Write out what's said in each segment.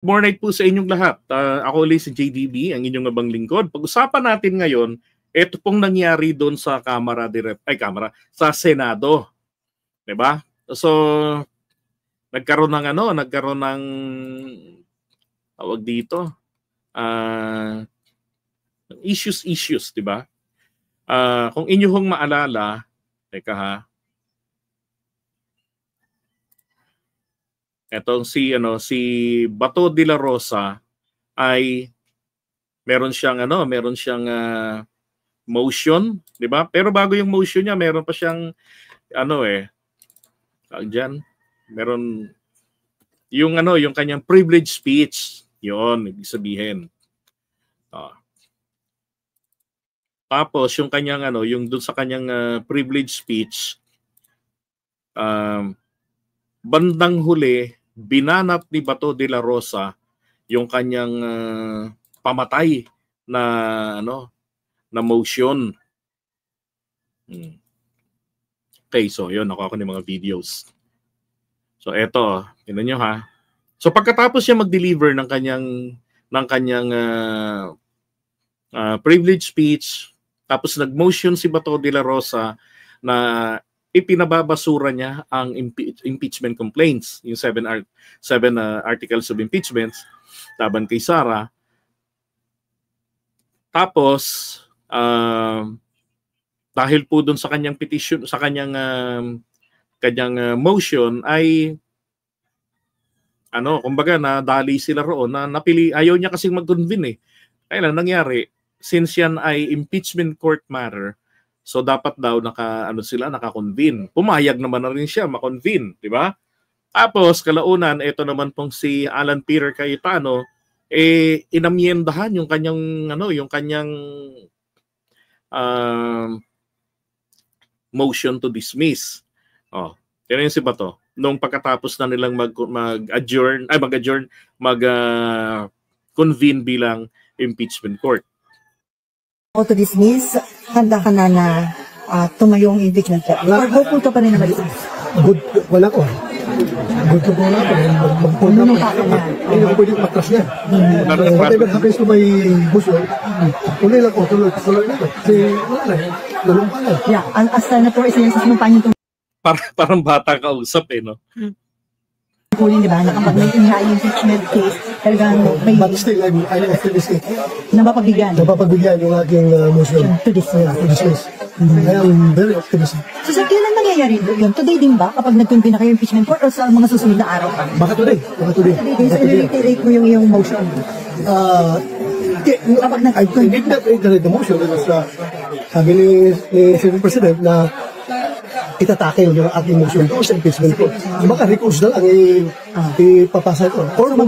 More night po sa inyong lahat. Ako ulit si JDB, ang inyong abang lingkod. Pag-usapan natin ngayon, ito pong nangyari doon sa sa Senado, 'di ba? So, nagkaroon ng tawag dito, issues, 'di ba? Kung inyo hong maalala, teka ha. Etong si Bato de la Rosa ay meron siyang motion, 'di ba? Pero bago yung motion niya, meron pa siyang meron yung kanyang privilege speech. 'Yon, ibig sabihin. Tapos yung kanyang yung doon sa kanyang privilege speech, bandang huli binanat ni Bato de la Rosa yung kanyang pamatay na na motion. Okay, so yun, nakuha ko ng mga videos. So eto, tingnan nyo ha. So pagkatapos siya mag-deliver ng kanyang privilege speech, tapos nag-motion si Bato de la Rosa na ipinababasura niya ang impeachment complaints, yung 7 articles of impeachment laban kay Sara. Tapos dahil po doon sa kanyang petition, sa kanyang motion ay kumbaga nadali sila roon na napili, ayaw niya kasing mag-convene Kaya lang nangyari, since yan ay impeachment court matter, so dapat daw naka-convene. Pumayag naman na rin siya ma-convene, di ba? Tapos kalaunan, ito naman pong si Alan Peter Cayetano inamyendahan yung kanyang motion to dismiss. Yan yung si Bato. Nung pagkatapos na nilang convene bilang impeachment court. To dismiss, handa ka na tumayo ang impeachment court. Or hopeful ka pa rin na ma-dismiss? Good, wala ko. Good ko na pa rin. Magpunta ko. Hindi ko pwede matras niya. Whatever happens to my motion, tuloy lang ko, tuloy lang ko. Kasi wala na, lalong pa na. Yeah, as senator, isa yan sa sinumpaan yung parang bata kausap no? Di ba? Na kapag may impeachment case, talagang may... But still, I'm optimistic. Napapagbigyan yung aking motion. To dismiss. I am very optimistic. So sir, kailan mangyayari yun? Today din ba? Kapag nag-convene na kayo impeachment court o sa mga susunod na araw pa? Baka today. Today din. So i-reiterate mo yung iyong motion? Kapag I did not reiterate the motion because sabi ni Senate President na itatake yung aking motion ko sa impeachment ko. Baka recuse na lang ipapasa ko. Or kung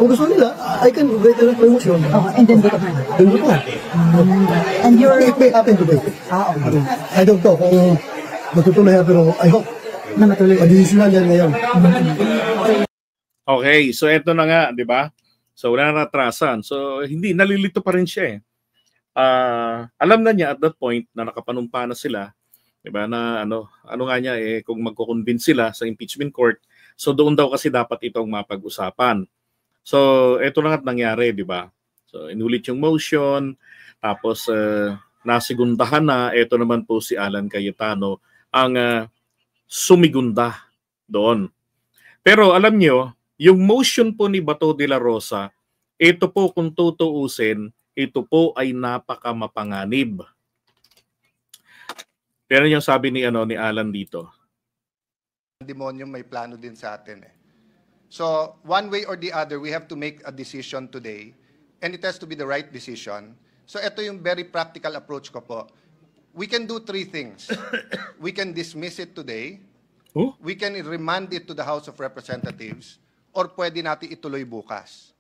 gusto nila, I can reiterate my motion. And then vote on. And you're... It may happen today. Okay. I don't know kung matutuloy pero I hope na matuloy. Madesisyonan yan ngayon. Okay, so eto na nga, di ba? So wala na natrasan. So hindi, nalilito pa rin siya alam na niya at that point na nakapanumpa na sila, diba, na nga niya kung magko-convince sila sa impeachment court, so doon daw kasi dapat itong mapag-usapan. So ito na nga nangyari, di ba? So inulit yung motion, tapos nasigundahan na. Ito naman po si Alan Cayetano ang sumigunda doon. Pero alam nyo, yung motion po ni Bato de la Rosa, ito po kung tutuusin, ito po ay napakamapanganib. Pero yung sabi ni Alan dito. Demonyo may plano din sa atin So, one way or the other, we have to make a decision today, and it has to be the right decision. So, ito yung very practical approach ko po. We can do 3 things. We can dismiss it today. We can remand it to the House of Representatives, or pwede natin ituloy bukas.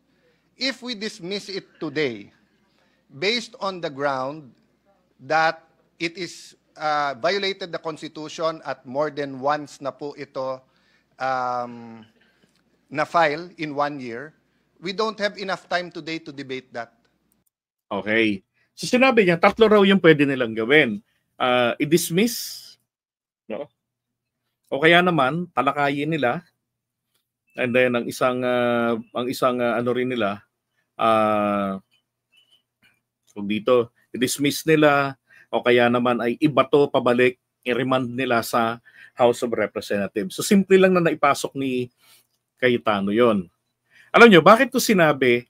If we dismiss it today, based on the ground that it is violated the Constitution at more than once na po ito na-file in 1 year, we don't have enough time today to debate that. Okay. So sinabi niya, 3 raw yung pwede nilang gawin. I-dismiss, no? O kaya naman, talakayin nila, And then ang isang ano rin nila, dito i-dismiss nila o kaya naman ay ibato pabalik, i-remand nila sa House of Representatives. So simple lang na naipasok ni Cayetano 'yon. Alam nyo, bakit ko sinabi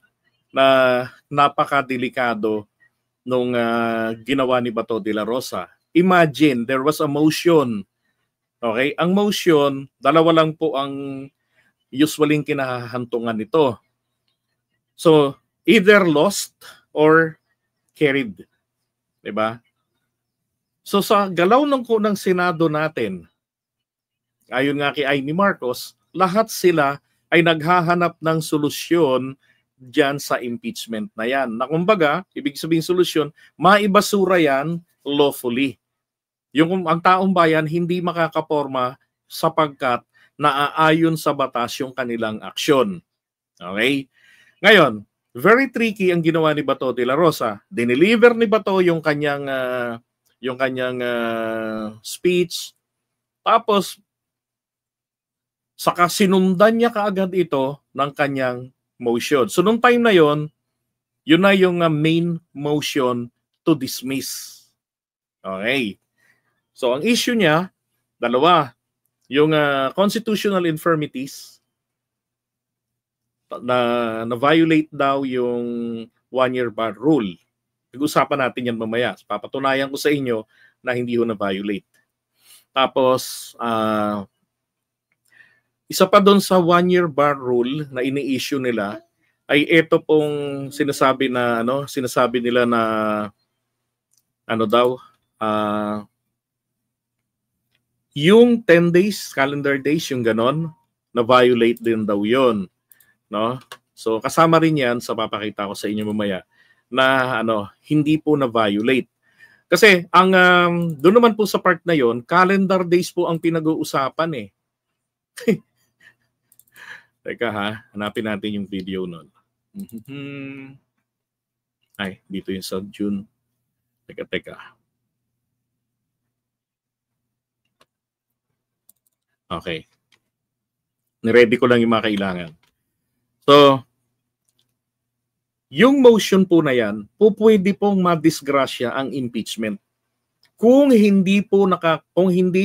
na napakadelikado nung ginawa ni Bato de la Rosa? Imagine, there was a motion. Okay? Ang motion, dalawa lang po ang usually kinahantungan nito. So, either lost or carried. Diba? So, sa galaw ng Senado natin, ayon nga kay Amy Marcos, lahat sila ay naghahanap ng solusyon diyan sa impeachment na yan. Na kumbaga, ibig sabihin solusyon, maibasura yan lawfully. Yung ang taong bayan hindi makakaporma sapagkat naaayon sa batas yung kanilang aksyon. Okay? Ngayon, very tricky ang ginawa ni Bato de la Rosa. Dineliver ni Bato yung kanyang speech. Tapos saka sinundan niya kaagad ito ng kanyang motion. So nung time na yon, yun na yung main motion to dismiss. Okay. So ang issue niya, dalawa. Yung constitutional infirmities na violate daw yung 1-year bar rule. Pag-usapan natin yan mamaya. Papatunayan ko sa inyo na hindi ho na-violate. Tapos, isa pa doon sa 1-year bar rule na ini-issue nila ay ito pong sinasabi nila na yung 10 days, calendar days, yung ganon, na violate din daw yun. No? So kasama rin yan sa papakita ko sa inyo mamaya na hindi po na violate. Kasi ang doon naman po sa part na yon, calendar days po ang pinag-uusapan eh. Teka ha, hanapin natin yung video nun. Ay, dito yung sa June. Teka. Okay. Niready ko lang yung mga kailangan. So, yung motion po na yan, pwede pong madisgrasya ang impeachment. Kung hindi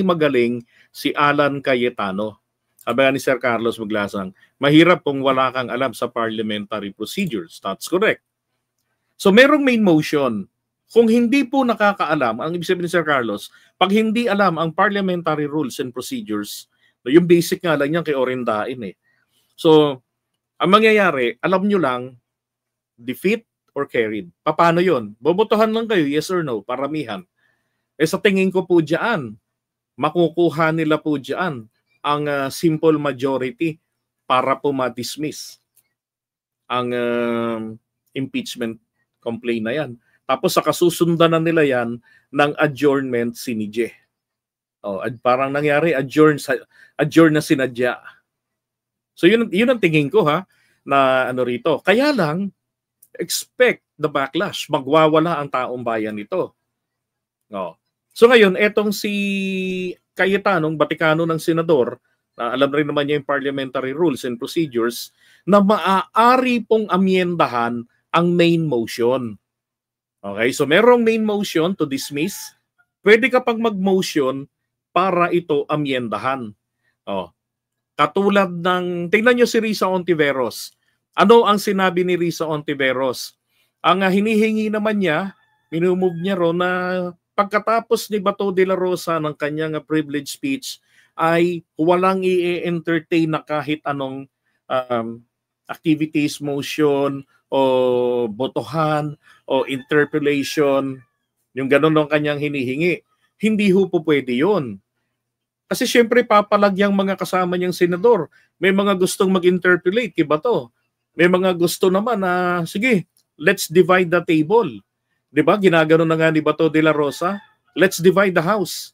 magaling si Alan Cayetano. Sabi ni Sir Carlos Maglasang, mahirap kung wala kang alam sa parliamentary procedures. That's correct. So merong main motion. Kung hindi po nakakaalam, ang ibig sabihin ni Sir Carlos, pag hindi alam ang parliamentary rules and procedures, yung basic nga lang yan kay Orendain eh. So, ang mangyayari, alam nyo lang, defeat or carried. Paano yun? Bobotohan lang kayo, yes or no, paramihan. Sa tingin ko po dyan, makukuha nila po dyan ang simple majority para po ma-dismiss ang impeachment complaint na yan. Tapos sa kasusundan na nila yan ng adjournment sinidye. Parang nangyari, adjourn na sinadya. So yun ang tingin ko na rito. Kaya lang, expect the backlash. Magwawala ang taong bayan nito. So ngayon, etong si Cayetano, Batikano ng senador, alam rin naman niya yung parliamentary rules and procedures, na maaari pong amyendahan ang main motion. Okay, so merong main motion to dismiss. Pwede ka pang mag-motion para ito amyendahan. Katulad ng, tingnan nyo si Risa Ontiveros. Ano ang sinabi ni Risa Ontiveros? Ang hinihingi naman niya, minumove niya ron na pagkatapos ni Bato de la Rosa ng kanyang privilege speech ay walang i-entertain na kahit anong activities, motion, o botohan, o interpellation, yung ganun ang kanyang hinihingi. Hindi ho po pwede yun. Kasi syempre papalagyang mga kasama niyang senador. May mga gustong mag-interpellate, kay Bato. May mga gusto naman na, sige, let's divide the table. Diba? Ginagano na nga ni Bato de la Rosa. Let's divide the House.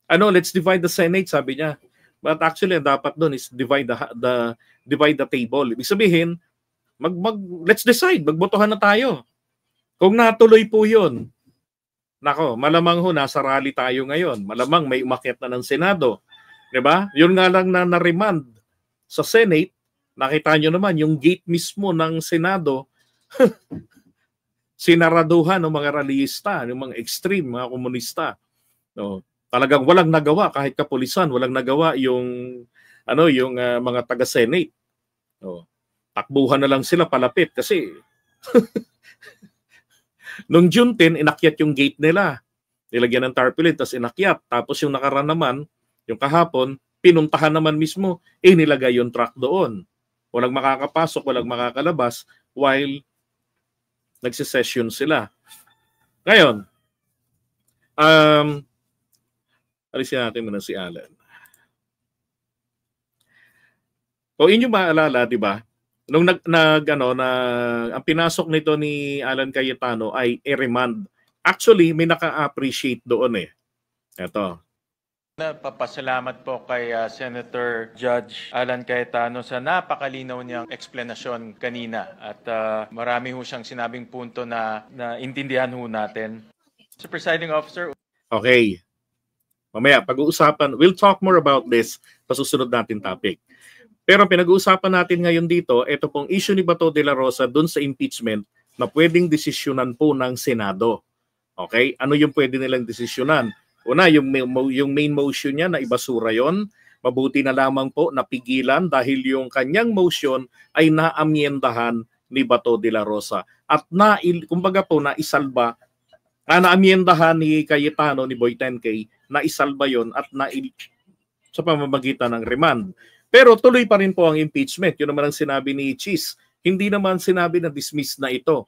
Let's divide the Senate, sabi niya. But actually, dapat doon is divide the table. Ibig sabihin, let's decide, magbotohan na tayo. Kung natuloy po yun, nako, malamang ho, nasa rally tayo ngayon. Malamang may umakyat na ng Senado. Diba? Yun nga lang na na-remand sa Senate, nakita nyo naman yung gate mismo ng Senado, sinaraduhan ng mga rallyista, ng mga extreme, mga komunista. No, talagang walang nagawa kahit kapulisan, walang nagawa yung mga taga-Senate. No, takbuhan na lang sila palapit kasi nung June 10 inakyat yung gate nila. Nilagyan ng tarpaulin tapos inakyat. Tapos yung nakaraan naman, yung kahapon, pinuntahan naman mismo, nilagay yung truck doon. Walang makakapasok, walang makakalabas while nagsisession sila. Ngayon, alisin natin muna si Alan. O inyo maalala, di ba? Nung ang pinasok nito ni Alan Cayetano ay remand. Actually, may naka-appreciate doon eh. Ito. Papasalamat po kay Senator Judge Alan Cayetano sa napakalinaw niyang eksplanasyon kanina at marami ho siyang sinabing punto na intindihan ho natin. Mr. Presiding Officer. Okay. Mamaya, pag-uusapan, we'll talk more about this sa susunod natin topic. Pero pinag-uusapan natin ngayon dito, ito pong issue ni Bato de la Rosa dun sa impeachment na pwedeng desisyonan po ng Senado. Okay? Ano yung pwede nilang desisyonan? Una, yung main motion niya na ibasura yon, mabuti na lamang po napigilan dahil yung kanyang motion ay naamyendahan ni Bato de la Rosa. At kumbaga po naisalba, naamyendahan ni Cayetano, ni Boy 10K, naisalba yon at sa pamamagitan ng remand. Pero tuloy pa rin po ang impeachment. Yun naman ang sinabi ni Cheese. Hindi naman sinabi na dismiss na ito.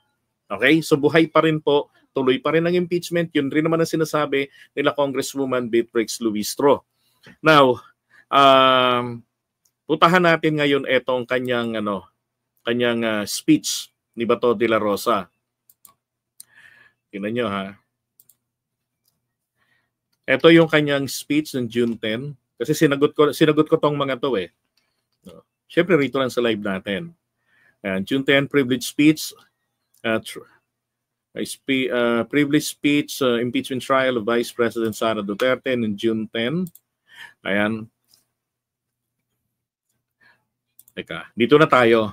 Okay? So buhay pa rin po, tuloy pa rin ang impeachment. Yun rin naman ang sinasabi nila Congresswoman Beatrix Luistro. Now, putahan natin ngayon etong kanyang speech ni Bato de la Rosa. Tingnan nyo ha. Ito yung kanyang speech ng June 10. Kasi sinagot ko tong mga to eh. Siyempre rito lang sa live natin. June 10, privilege speech. Privilege speech, impeachment trial of Vice President Sara Duterte in June 10. Ayan. Teka, dito na tayo.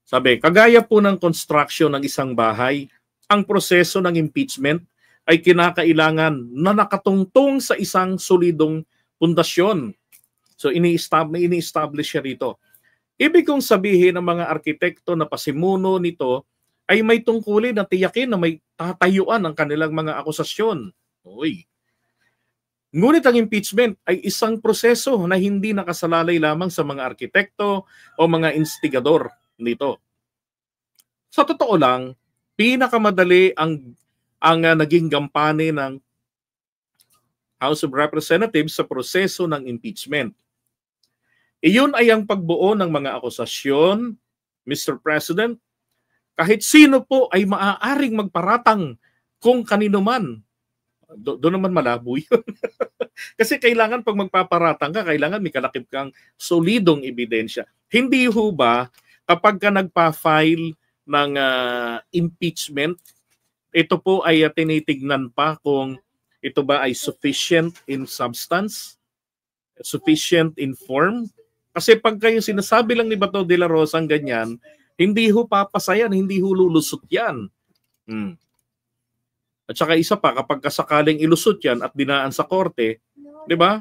Sabi, kagaya po ng construction ng isang bahay, ang proseso ng impeachment ay kinakailangan na nakatungtong sa isang solidong pundasyon. So ini-establish siya rito. Ibig kong sabihin ng mga arkitekto na pasimuno nito ay may tungkulin na tiyakin na may tatayuan ang kanilang mga akusasyon. Uy. Ngunit ang impeachment ay isang proseso na hindi nakasalalay lamang sa mga arkitekto o mga instigador nito. Sa totoo lang, pinakamadali ang naging gampane ng House of Representatives sa proseso ng impeachment. Iyon ay ang pagbuo ng mga akusasyon, Mr. President. Kahit sino po ay maaaring magparatang kung kanino man. Doon naman malabo yun. Kasi kailangan pag magpaparatang ka, kailangan may kalakip kang solidong ebidensya. Hindi ho ba kapag ka nagpa-file ng impeachment, ito po ay tinitignan pa kung ito ba ay sufficient in substance, sufficient in form? Kasi pag kayo sinasabi lang ni Bato de la Rosa ang ganyan, hindi ho papasayan, hindi ho lulusot yan. At saka isa pa, kapag kasakaling ilusot yan at dinaan sa korte, di ba?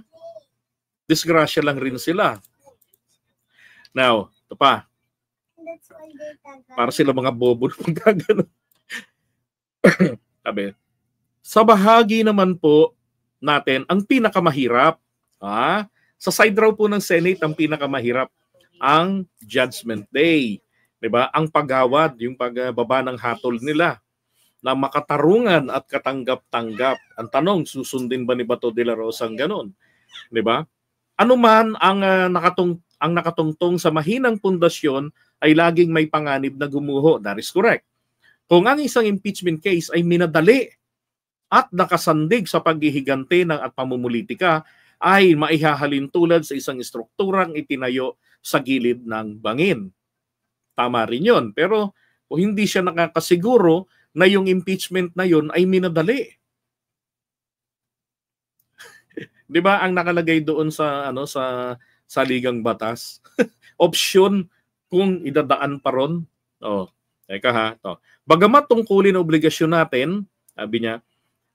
Disgrasya lang rin sila. Now, ito pa. Para sila mga bobo na magkagano. Sabi, sa bahagi naman po natin, ang pinakamahirap, sa side raw po ng Senate, ang pinakamahirap, ang Judgment Day. Diba? Ang paghawad, yung pagbaba ng hatol nila, na makatarungan at katanggap-tanggap. Ang tanong, susundin ba ni Bato de la Rosa ang ganon? Diba? Ano man ang nakatungtong sa mahinang pundasyon ay laging may panganib na gumuho. That is correct. Kung ang isang impeachment case ay minadali at nakasandig sa paghihigante at pamumulitika, ay maihahalin tulad sa isang estrukturang itinayo sa gilid ng bangin. Tama rin yun. Pero kung hindi siya nakakasiguro na yung impeachment na yun ay minadali. Di ba ang nakalagay doon sa saligang batas? Option kung idadaan pa ron. Teka ha. Bagamat tungkulin na obligasyon natin, sabi niya,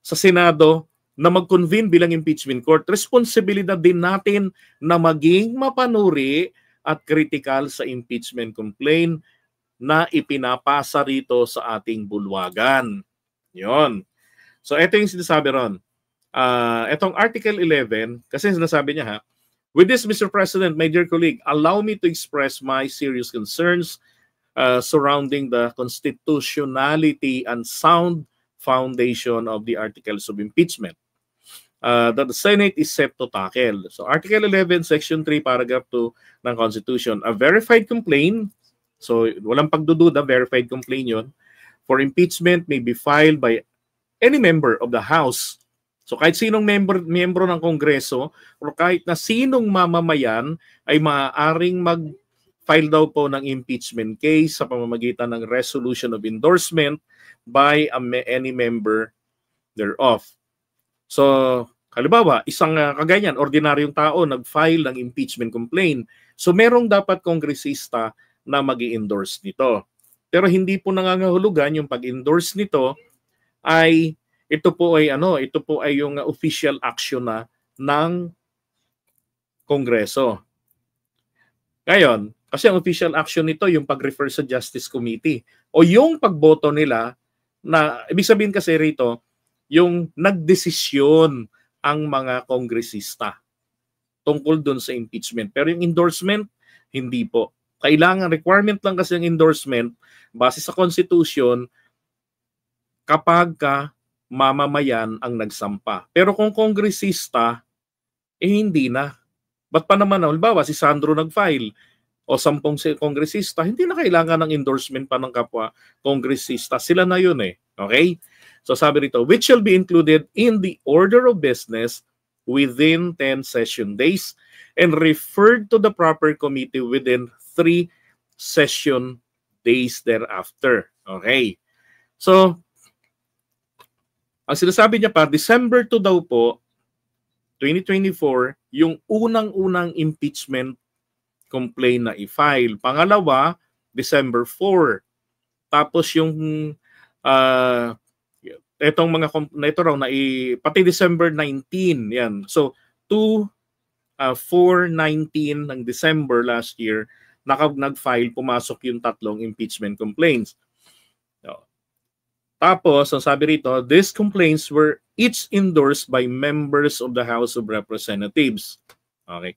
sa Senado na mag-convene bilang impeachment court, responsibilidad din natin na maging mapanuri at critical sa impeachment complaint na ipinapasa rito sa ating bulwagan. Yon. So ito yung sinasabi ron. Itong Article 11, kasi sinasabi niya ha, with this, Mr. President, my dear colleague, allow me to express my serious concerns surrounding the constitutionality and sound foundation of the articles of impeachment that the Senate is set to tackle. So Article 11, Section 3, Paragraph 2 ng Constitution, a verified complaint, so walang pagdududa, verified complaint yun, for impeachment may be filed by any member of the House. So kahit sinong miyembro ng Kongreso o kahit na sinong mamamayan ay maaaring mag-file daw po ng impeachment case sa pamamagitan ng resolution of endorsement by any member thereof. So, halimbawa, isang kaganyan, ordinaryong tao nag-file ng impeachment complaint. So, merong dapat kongresista na mag-i-endorse nito. Pero hindi po nangangahulugan yung pag-endorse nito ay ito po ay yung official action na ng Kongreso. Ngayon, kasi ang official action nito yung pag-refer sa Justice Committee o yung pagboto nila na ibig sabihin kasi rito yung nagdesisyon ang mga kongresista tungkol doon sa impeachment. Pero yung endorsement, hindi po. Kailangan, requirement lang kasi ng endorsement base sa Constitution kapag mamamayan ang nagsampa. Pero kung kongresista, hindi na. Ba't pa naman, halimbawa, si Sandro nag-file o 10 kongresista, hindi na kailangan ng endorsement pa ng kapwa kongresista. Sila na yun eh. Okay? So sabi rito, which shall be included in the order of business within 10 session days and referred to the proper committee within 3 session days thereafter. Okay. So, ang sinasabi niya pa, December 2 daw po, 2024, yung unang-unang impeachment complaint na i-file. Pangalawa, December 4. Tapos yung etong mga ito raw na pati December 19 yan. So 4/19 ng December last year nag-file, pumasok yung 3 impeachment complaints. Tapos ang sabi rito, these complaints were each endorsed by members of the House of Representatives. Okay.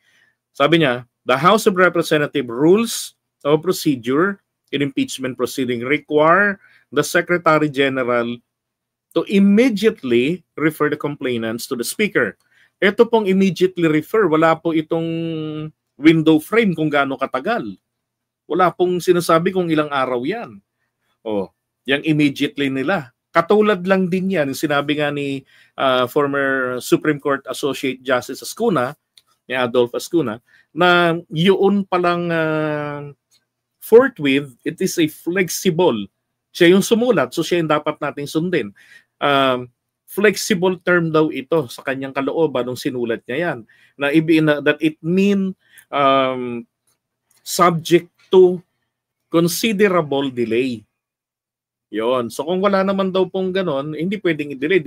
Sabi niya, the House of Representatives rules of procedure in impeachment proceeding require the Secretary General to immediately refer the complainants to the Speaker. Ito pong immediately refer, wala po itong window frame kung gaano katagal. Wala pong sinasabi kung ilang araw yan. Yung immediately nila. Katulad lang din yan, sinabi nga ni former Supreme Court Associate Justice Ascuna, ni Adolph Ascuna, na yun palang forthwith, it is a flexible. Siya yung sumulat, so siya yung dapat nating sundin. Flexible term daw ito sa kanyang kalooban nung sinulat niya yan. That it mean subject to considerable delay. Yon. So kung wala naman daw pong ganon, hindi pwedeng i-delay.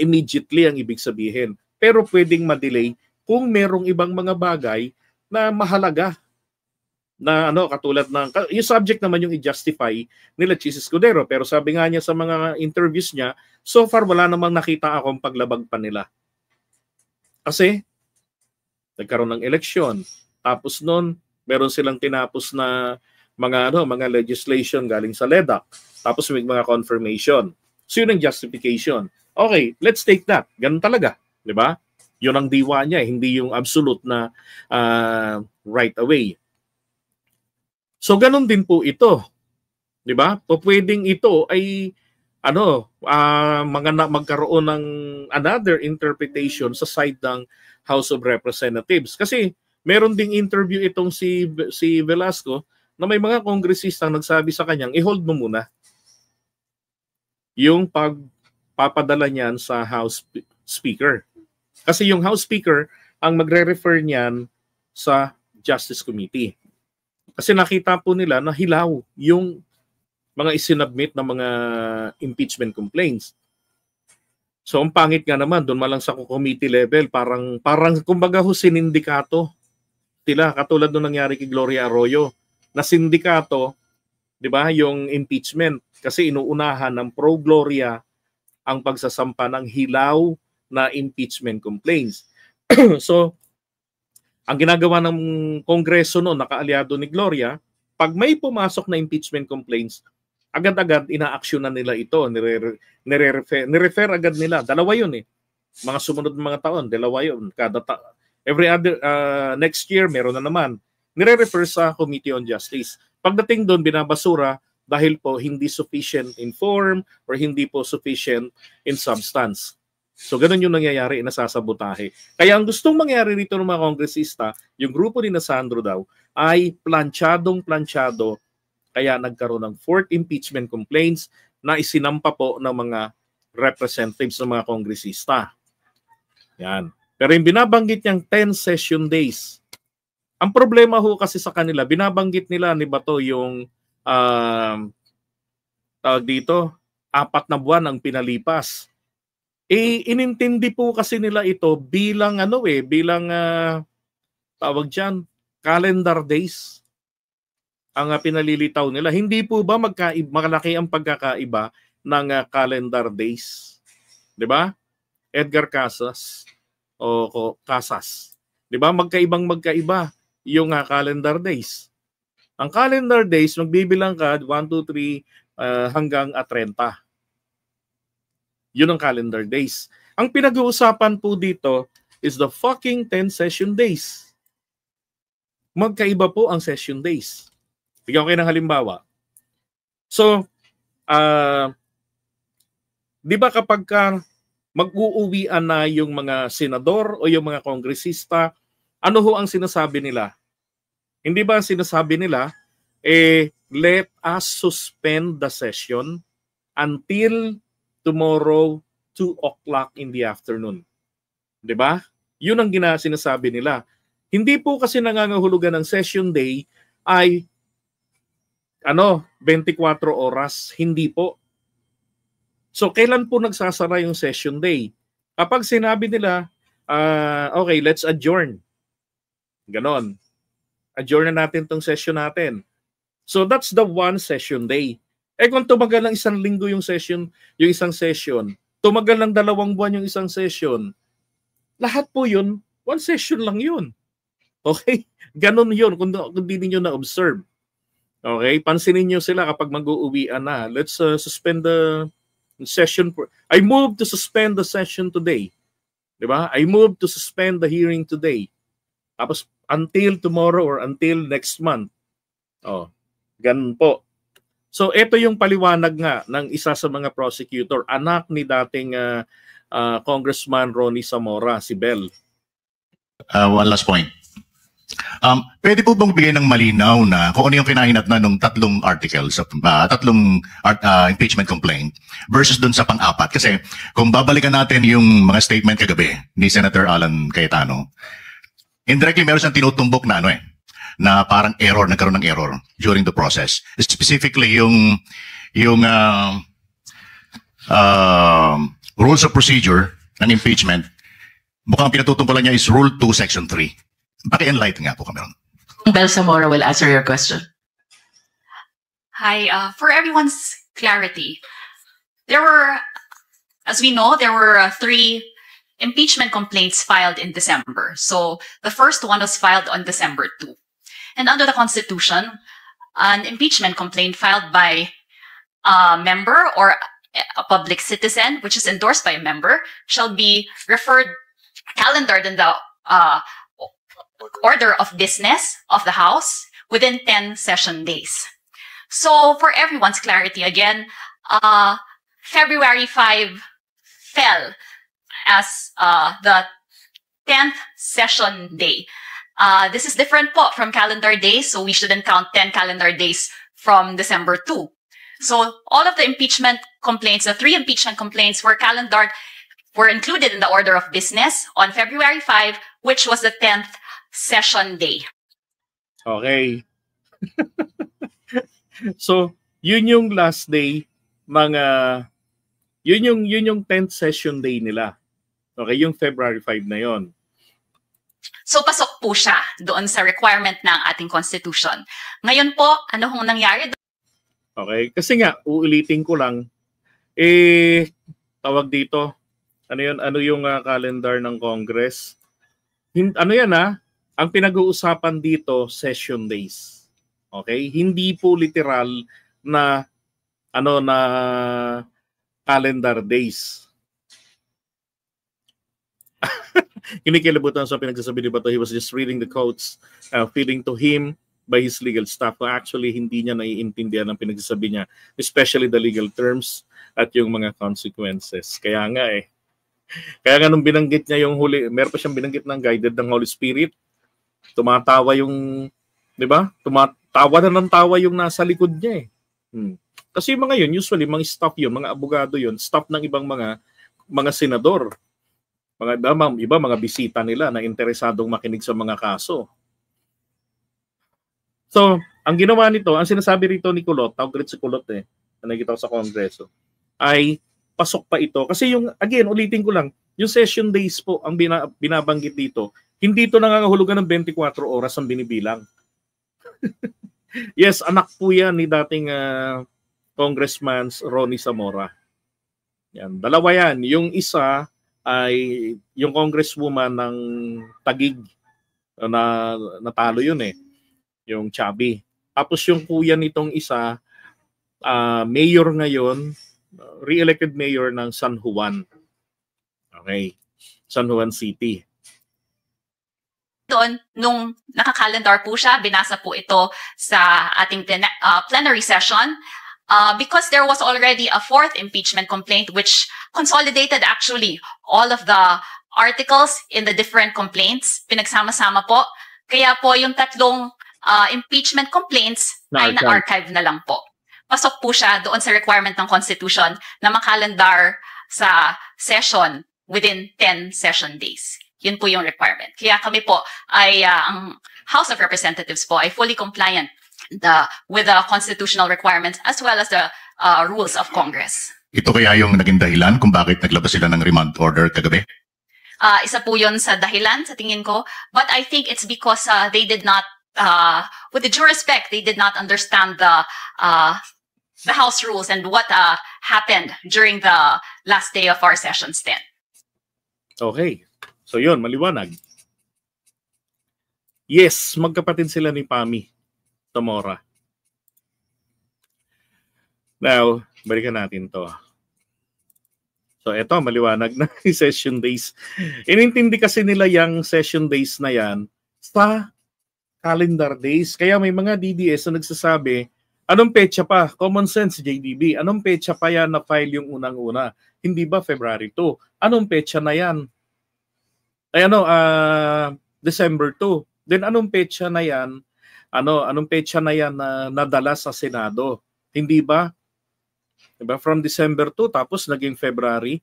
Immediately ang ibig sabihin. Pero pwedeng ma-delay kung merong ibang mga bagay na mahalaga. Na katulad ng yung subject naman yung i-justify nila Chis Escudero, pero sabi nga niya sa mga interviews niya, so far wala namang nakita akong paglabag pa nila. Kasi nagkaroon ng eleksyon, tapos noon meron silang tinapos na mga legislation galing sa LEDAC, tapos may mga confirmation. So yun ang justification. Okay, let's take that. Ganun talaga, di ba? Yun ang diwa niya, hindi yung absolute na right away. So ganun din po ito. 'Di ba? Pwedeng ito ay magkaroon ng another interpretation sa side ng House of Representatives. Kasi meron ding interview itong si Velasco na may mga kongresistang nagsabi sa kanyang, i-hold mo muna yung pagpapadala niyan sa House Speaker. Kasi yung House Speaker ang magre-refer niyan sa Justice Committee. Kasi nakita po nila na hilaw yung mga isinubmit na mga impeachment complaints. So ang pangit nga naman, doon malang sa committee level, parang kumbaga ho sinindikato sila, katulad nung nangyari kay Gloria Arroyo, na sindikato, di ba, yung impeachment. Kasi inuunahan ng pro-Gloria ang pagsasampa ng hilaw na impeachment complaints. So, ang ginagawa ng Kongreso noon, nakaalyado ni Gloria, pag may pumasok na impeachment complaints, agad-agad ina-actionan nila ito, nirefer agad nila. Dalawa yun eh. Mga sumunod mga taon, dalawa yun. Every other, next year, meron na naman. Nire-refer sa Committee on Justice. Pagdating doon, binabasura dahil po hindi sufficient in form or hindi po sufficient in substance. So ganun yung nangyayari, nasasabutahe. Kaya ang gustong mangyari rito ng mga kongresista, yung grupo ni Sandro daw, ay planchadong-planchado. Kaya nagkaroon ng 4th impeachment complaints na isinampa po ng mga representatives ng mga kongresista. Yan. Pero yung binabanggit niyang 10 session days, ang problema ho kasi sa kanila, binabanggit nila ni Bato yung tawag dito, 4 na buwan ang pinalipas. Inintindi po kasi nila ito bilang bilang tawag diyan, calendar days. Ang pinalilitaw nila. Hindi po ba malaki ang pagkakaiba ng calendar days? 'Di ba? Edgar Casas o Casas. 'Di ba? Magkaiba yung calendar days. Ang calendar days magbibilang ka 1 2 3 hanggang 30. Yun ang calendar days. Ang pinag-uusapan po dito is the fucking 10 session days. Magkaiba po ang session days. Bigyan ko kayo ng halimbawa. So, di ba kapag mag-uuwian na yung mga senador o yung mga kongresista, ano ho ang sinasabi nila? Hindi ba ang sinasabi nila, let us suspend the session until tomorrow 2 o'clock in the afternoon. Di ba? Yun ang sinasabi nila. Hindi po kasi nangangahulugan ng session day ay 24 oras. Hindi po. So, kailan po nagsasara yung session day? Kapag sinabi nila, okay, let's adjourn. Ganon. Adjourn na natin tong session natin. So, that's the 1 session day. Kung tumagal ng 1 linggo yung isang session, tumagal ng 2 buwan yung isang session, lahat po yun, 1 session lang yun. Okay? Ganon yun kung di ninyo na-observe. Okay, pansinin niyo sila kapag mag-uuwian na. Let's suspend the session. I move to suspend the session today. 'Di ba? I move to suspend the hearing today. Tapos until tomorrow or until next month. Oh, ganun po. So ito yung paliwanag nga ng isa sa mga prosecutor, anak ni dating Congressman Ronnie Zamora, si Bel. One last point. Pwede po bang bigay ng malinaw na kung ano yung kinahinatnan ng 3 articles, 3 impeachment complaint versus dun sa pang-4? Kasi kung babalikan natin yung mga statement kagabi ni Senator Alan Cayetano, indirectly meron siyang tinutumbok na na parang nagkaroon ng error during the process. Specifically yung rules of procedure ng impeachment, mukhang pinatutumpulan niya is Rule 2, Section 3. Paki-enlighten nga po kami ron. Bel Zamora will answer your question. Hi, for everyone's clarity, as we know, there were 3 impeachment complaints filed in December. So the first one was filed on December 2. And under the Constitution, an impeachment complaint filed by a member or a public citizen, which is endorsed by a member, shall be calendared in the order of business of the House within 10 session days. So for everyone's clarity, again, February 5 fell as the 10th session day. This is different po from calendar days, so we shouldn't count 10 calendar days from December 2. So all of the impeachment complaints, the 3 impeachment complaints were included in the order of business on February 5, which was the 10th session day. Okay. So, yun yung last day, yun yung 10th session day nila. Okay, yung February 5 na yon. So pasok po siya doon sa requirement ng ating constitution. Ngayon po, ano hong nangyari? Okay, kasi nga, uulitin ko lang, tawag dito, ano yung calendar ng Congress? Ano yan ang pinag-uusapan dito, session days. Okay? Hindi po literal na na calendar days. Kinikilabutan sa pinagsasabi ni Bato, he was just reading the quotes, feeding to him by his legal staff. Actually, hindi niya naiintindihan ang pinagsasabi niya, especially the legal terms at yung mga consequences. Kaya nga Kaya nga nung binanggit niya yung huli, meron pa siyang binanggit ng guided ng Holy Spirit. Tumatawa yung, di ba? Tumatawa na ng tawa yung nasa likod niya Kasi yung mga yun, usually mga staff yun, mga abogado yun, staff ng ibang mga senador. Iba mga bisita nila na interesadong makinig sa mga kaso. So, ang ginawa nito, ang sinasabi rito ni Kulot, tawag rin si Kulot na nakita ko sa Kongreso, ay pasok pa ito. Kasi yung, again, ulitin ko lang, yung session days po ang binabanggit dito, hindi ito nangangahulugan ng 24 oras ang binibilang. Yes, anak po yan ni dating Congressman Ronnie Zamora. Yan, dalawa yan. Yung isa ay yung congresswoman ng Taguig na natalo yun yung Chubby. Tapos yung kuya nitong isa, mayor ngayon, re-elected mayor ng San Juan. Okay. San Juan City. Doon, nung nakakalendar po siya, binasa po ito sa ating plenary session because there was already a fourth impeachment complaint which consolidated actually all of the articles in the different complaints. Pinagsama-sama po. Kaya po yung tatlong impeachment complaints ay na-archive na lang po. Pasok po siya doon sa requirement ng Constitution na makalendar sa session within 10 session days. Yun po yung requirement. Kaya kami po ay, ang House of Representatives po ay fully compliant with the constitutional requirements as well as the rules of Congress. Ito kaya yung naging dahilan kung bakit naglabas sila ng remand order kagabi? Isa po yun sa dahilan sa tingin ko. But I think it's because they did not, with the due respect, they did not understand the House rules and what happened during the last day of our sessions then. Okay. So yun, maliwanag. Yes, magkapatid sila ni Pami Zamora. Now, balikan natin to. So eto, maliwanag na yung session days. Inintindi kasi nila yung session days na yan sa calendar days. Kaya may mga DDS na nagsasabi, anong petsa pa? Common sense, JDB. Anong petsa pa yan na file yung unang-una? Hindi ba February 2? Anong petsa na yan? Ay December 2. Then anong petsa na yan? Anong petsa na yan na nadala sa Senado? Hindi ba? Diba? From December 2 tapos naging February.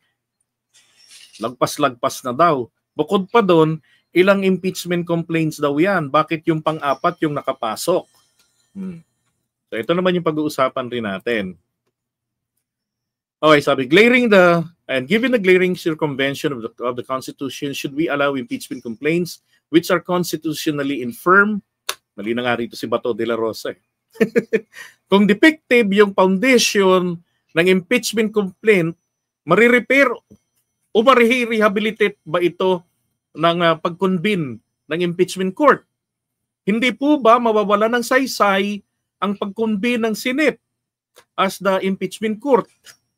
Lagpas-lagpas na daw. Bukod pa doon, ilang impeachment complaints daw yan? Bakit yung pang-apat yung nakapasok? So ito naman yung pag-uusapan rin natin. Okay, sabi, given the glaring circumvention of the Constitution, should we allow impeachment complaints which are constitutionally infirm? Mali na nga rito si Bato de la Rosa. Kung defective yung foundation ng impeachment complaint, marirepair o marehabilitate ba ito ng pag-convene ng impeachment court? Hindi po ba mawawala ng saysay ang pag-convene ng Senate as the impeachment court?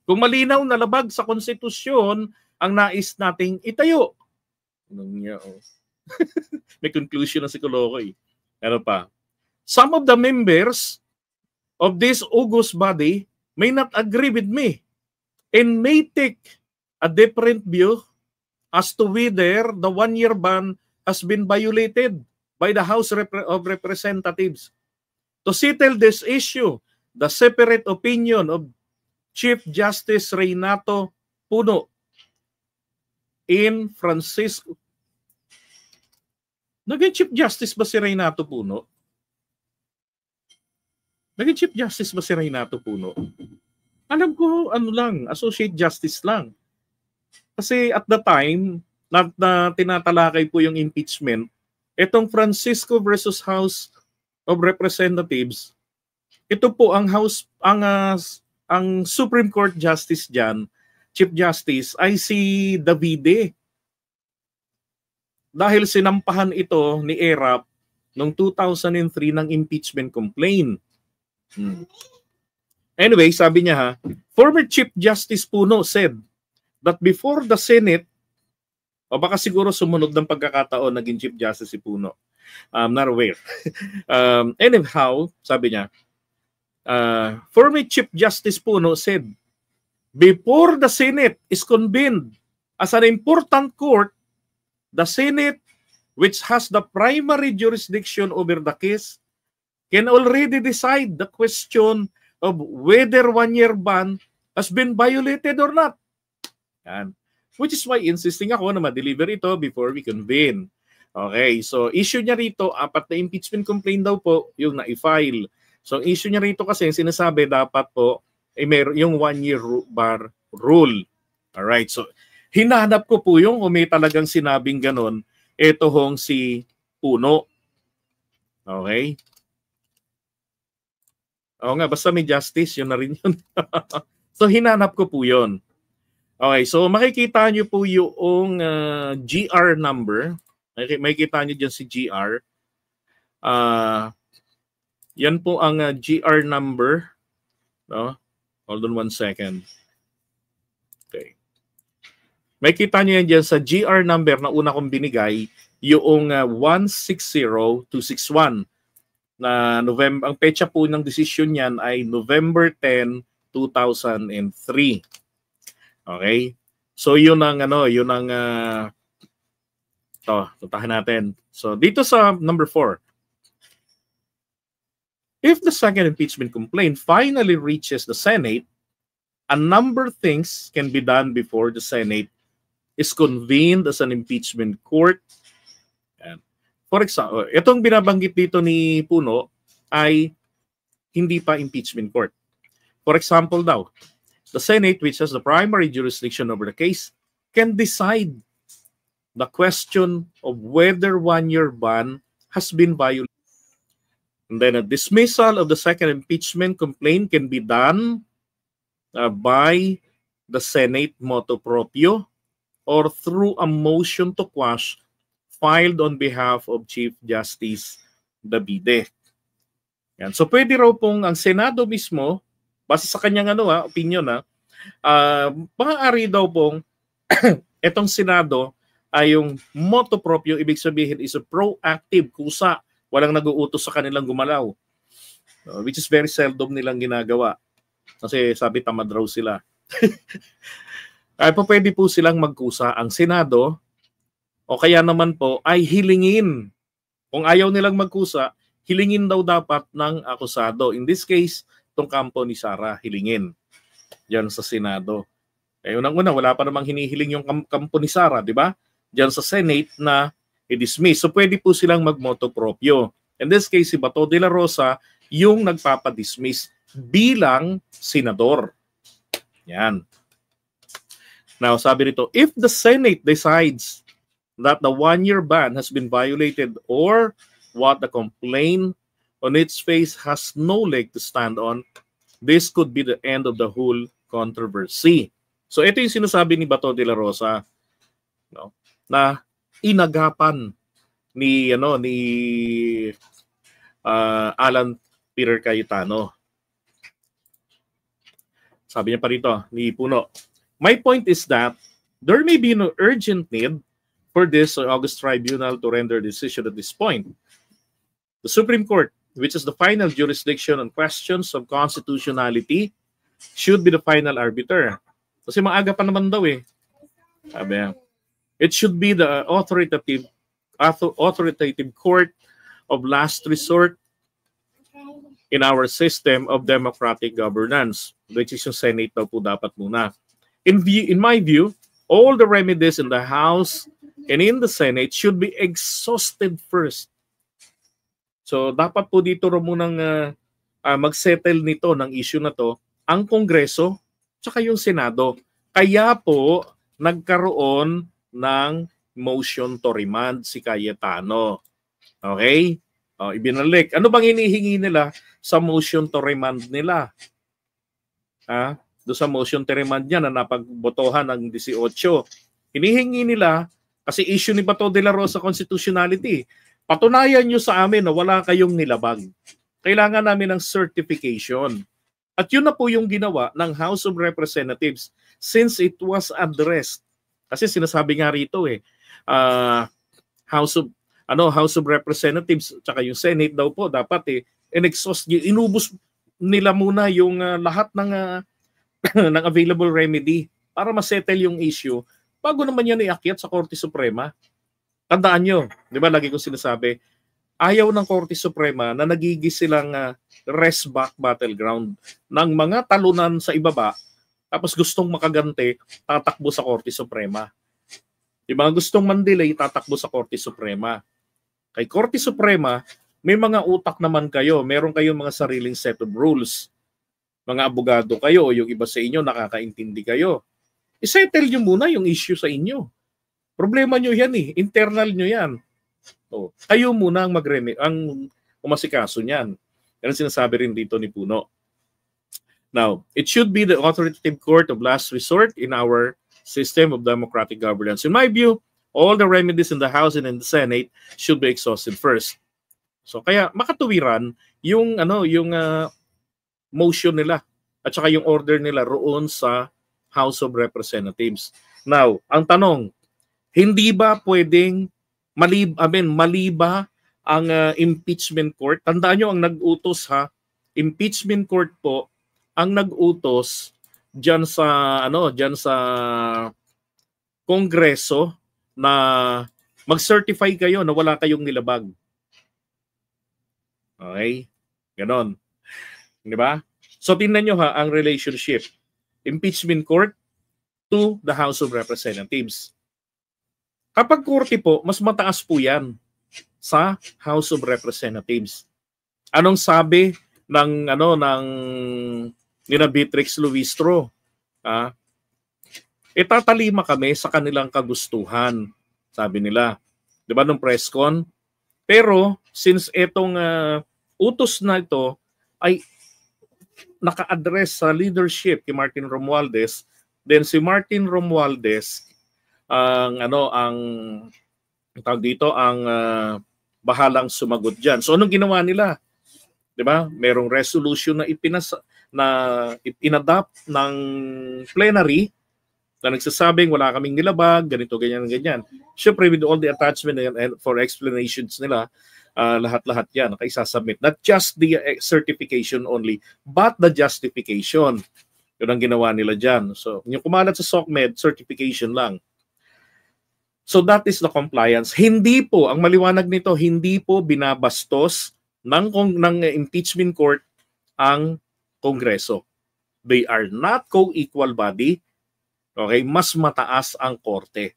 Kung malinaw na labag sa konstitusyon ang nais nating itayo. May conclusion na si Kulokoy. Ano pa? Some of the members of this august body may not agree with me and may take a different view as to whether the one-year ban has been violated by the House of Representatives. To settle this issue, the separate opinion of Chief Justice Reynato Puno in Francisco. Naging Chief Justice ba si Reynato Puno? Naging Chief Justice ba si Reynato Puno? Alam ko, ano lang, Associate Justice lang. Kasi at the time, na tinatalakay po yung impeachment, itong Francisco versus House of Representatives, ito po ang ang Supreme Court Justice diyan, Chief Justice, ay si Davide. Dahil sinampahan ito ni ERAP noong 2003 ng impeachment complaint. Anyway, sabi niya ha, former Chief Justice Puno said that before the Senate, o baka siguro sumunod ng pagkakataon naging Chief Justice si Puno. I'm not aware. Anyhow, sabi niya, former Chief Justice Puno said, before the Senate is convened as an important court, the Senate, which has the primary jurisdiction over the case, can already decide the question of whether one-year ban has been violated or not. Yan. Which is why insisting ako na ma-deliver ito before we convene. Okay, so issue niya rito, 4 na impeachment complaint daw po yung na-file. So issue niya rito kasi sinasabi dapat po meron yung 1-year bar rule. Alright, so hinanap ko po yung kung may talagang sinabing ganon, ito hong si Puno. Okay? Oo nga, basta may justice, yun na rin yun. So hinanap ko po yun. Okay, so makikita nyo po yung GR number. Makikita nyo dyan si GR. Yan po ang GR number. No? Hold on 1 second. Okay. Makikita nyo yan dyan sa GR number na una kong binigay, yung 160261. Na November, ang petsa po ng decision niyan ay November 10, 2003. Okay? So yun ang tutahan natin. So dito sa number 4. If the second impeachment complaint finally reaches the Senate, a number of things can be done before the Senate is convened as an impeachment court. And for example, itong binabanggit dito ni Puno ay hindi pa impeachment court. For example daw, the Senate, which has the primary jurisdiction over the case, can decide the question of whether 1-year ban has been violated. And then a dismissal of the second impeachment complaint can be done by the Senate motu proprio or through a motion to quash filed on behalf of Chief Justice Davide. Yan. So pwede raw pong ang Senado mismo, base sa kanyang opinion maaari daw pong etong Senado ay yung motu proprio, ibig sabihin is a proactive, kusa, walang nag-uutos sa kanilang gumalaw. Which is very seldom nilang ginagawa. Kasi sabi tamad raw sila. Ay po pwede po silang magkusa ang Senado o kaya naman po ay hilingin. Kung ayaw nilang magkusa, hilingin daw dapat ng akusado. In this case, itong kampo ni Sara, hilingin. Diyan sa Senado. Eh, unang-una, wala pa namang hinihiling yung kampo ni Sara, di ba? Diyan sa Senate na i-dismiss. So pwede po silang mag-motu proprio. In this case, si Bato de la Rosa yung nagpapadismiss bilang senador. Yan. Now, sabi rito, if the Senate decides that the 1-year ban has been violated or what the complaint on its face has no leg to stand on, this could be the end of the whole controversy. So ito yung sinasabi ni Bato de la Rosa, no, na inagapan ni Alan Peter Cayetano. Sabi niya pa rito ni Puno, my point is that there may be no urgent need for this August tribunal to render a decision at this point. The Supreme Court, which is the final jurisdiction on questions of constitutionality, should be the final arbiter. Kasi maaga pa naman daw eh. Sabi, it should be the authoritative court of last resort in our system of democratic governance, which is yung Senate daw po dapat muna. In my view, all the remedies in the House and in the Senate should be exhausted first. So dapat po dito rin munang mag-settle nito ng issue na to ang Kongreso tsaka yung Senado. Kaya po nagkaroon ng motion to remand si Cayetano. Okay? Ibinalik. Ano bang hinihingi nila sa motion to remand nila? Doon sa motion to remand niya na napagbotohan ng 18. Hinihingi nila, kasi issue ni Bato de la Rosa constitutionality, patunayan nyo sa amin na wala kayong nilabag. Kailangan namin ng certification. At yun na po yung ginawa ng House of Representatives since it was addressed. Kasi sinasabi nga rito House of Representatives tsaka yung Senate daw po dapat in-exhaust, inubos nila muna yung lahat ng ng available remedy para ma-settle yung issue bago naman yan iakyat sa Korte Suprema. Tandaan nyo, di ba lagi ko sinasabi, ayaw ng Korte Suprema na nagigis silang rest back battleground ng mga talunan sa ibaba tapos gustong makagante, tatakbo sa Korte Suprema. Yung mga gustong mandelay, tatakbo sa Korte Suprema. Kay Korte Suprema, may mga utak naman kayo, meron kayong mga sariling set of rules. Mga abogado kayo, yung iba sa inyo, nakakaintindi kayo. I-settle nyo muna yung issue sa inyo. Problema nyo yan internal nyo yan. Kayo muna ang umasikaso niyan. Yan ang sinasabi rin dito ni Puno. Now, it should be the authoritative court of last resort in our system of democratic governance. In my view, all the remedies in the House and in the Senate should be exhausted first. So kaya makatuwiran yung motion nila at saka yung order nila roon sa House of Representatives. Now, ang tanong, hindi ba pwedeng mali ba ang impeachment court? Tandaan nyo ang nag-utos impeachment court po ang nag-utos diyan sa Kongreso na mag-certify kayo na wala kayong nilabag. Okay? Ganon. Di ba? So tingnan nyo ang relationship. Impeachment court to the House of Representatives. Kapag korte po, mas mataas po yan sa House of Representatives. Anong sabi ng nina Beatrix Luistro? Itatalima kami sa kanilang kagustuhan, sabi nila. 'Di ba nung press con? Pero since etong utos na ito ay naka-address sa leadership kay Martin Romualdez, then si Martin Romualdez ang bahalang sumagot diyan. So anong ginawa nila? 'Di ba? Merong resolution na inadopt ng plenary na nagsasabing wala kaming nilabag, ganito, ganyan. Siyempre, with all the attachment and for explanations nila, lahat-lahat yan nakaisasubmit. Not just the certification only, but the justification. Yun ang ginawa nila dyan. So, yung kumalat sa SOCMED, certification lang. So, that is the compliance. Hindi po, ang maliwanag nito, hindi po binabastos ng impeachment court ang Kongreso. They are not co-equal body. Okay, mas mataas ang korte.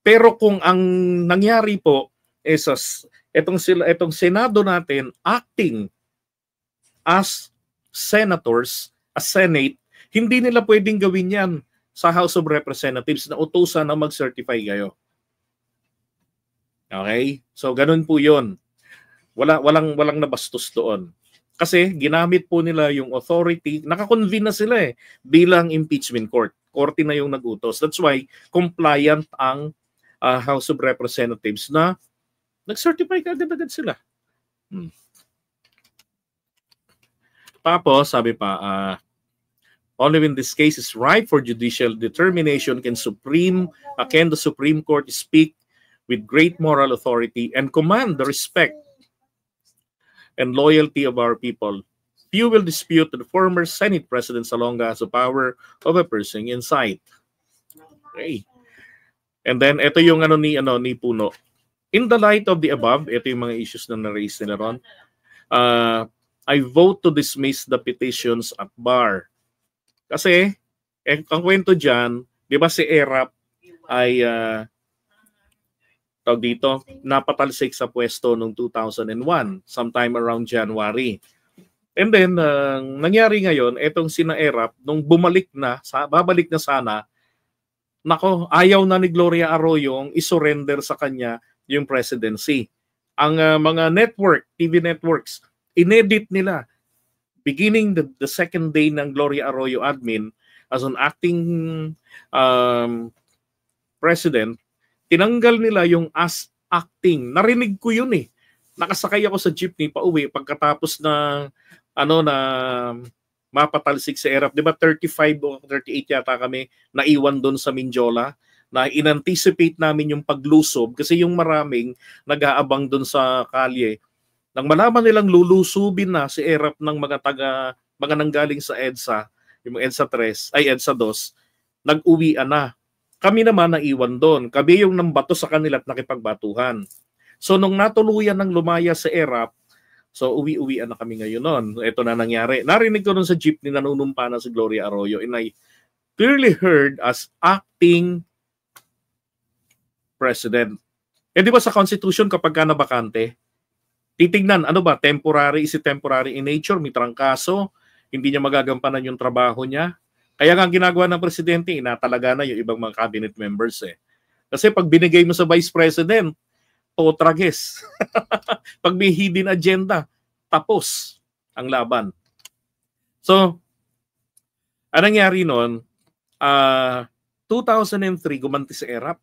Pero kung ang nangyari po itong Senado natin acting as senators, as Senate, hindi nila pwedeng gawin 'yan sa House of Representatives na utusan na mag-certify kayo. Okay? So ganun po 'yon. Walang nabastos doon. Kasi ginamit po nila yung authority, nakakonvene na sila bilang impeachment court. Korte na yung nag-utos. That's why compliant ang House of Representatives na nag-certify agad-agad sila. Tapos, sabi pa, only when this case is ripe for judicial determination can the Supreme Court speak with great moral authority and command the respect and loyalty of our people. Few will dispute that the former Senate President Salonga has the power of a person in sight. Okay. And then, ito yung ni Puno. In the light of the above, ito yung mga issues na na-raise nila ron. I vote to dismiss the petitions at bar. Kasi, ang kwento dyan, di ba si ERAP ay napatalsik sa pwesto noong 2001, sometime around January. And then, nangyari ngayon, etong sina Erap, nung babalik na sana, nako, ayaw na ni Gloria Arroyo isurrender sa kanya yung presidency. Ang mga TV networks, inedit nila. Beginning the second day ng Gloria Arroyo admin as an acting president, tinanggal nila yung as acting. Narinig ko yun eh. Nakasakay ako sa jeepney pa uwi pagkatapos na mapatalsik si Erap. Di ba 35 o 38 yata kami naiwan doon sa Minjola na in-anticipate namin yung paglusob kasi yung maraming nag-aabang doon sa kalye. Nang malaman nilang lulusubin na si Erap ng mga nanggaling sa EDSA, yung EDSA 3, ay EDSA 2, nag-uwian na. Kami naman naiwan doon. Kami yung nambato sa kanila at nakipagbatuhan. So nung natuluyan ng lumaya si Erap, so uwi-uwian na kami ngayon noon. Ito na nangyari. Narinig ko nun sa jeepney nanunumpa na si Gloria Arroyo and I clearly heard as acting president. Eh di ba sa Constitution kapag ka nabakante, titignan, ano ba, temporary, is it temporary in nature, may trangkaso, hindi niya magagampanan yung trabaho niya. Kaya nga ginagawa ng presidente, inatalaga na yung ibang mga cabinet members eh. Kasi pag binigay mo sa vice president, potrages. Pag may hidden agenda, tapos ang laban. So, anong nangyari noon, 2003, gumanti si Erap.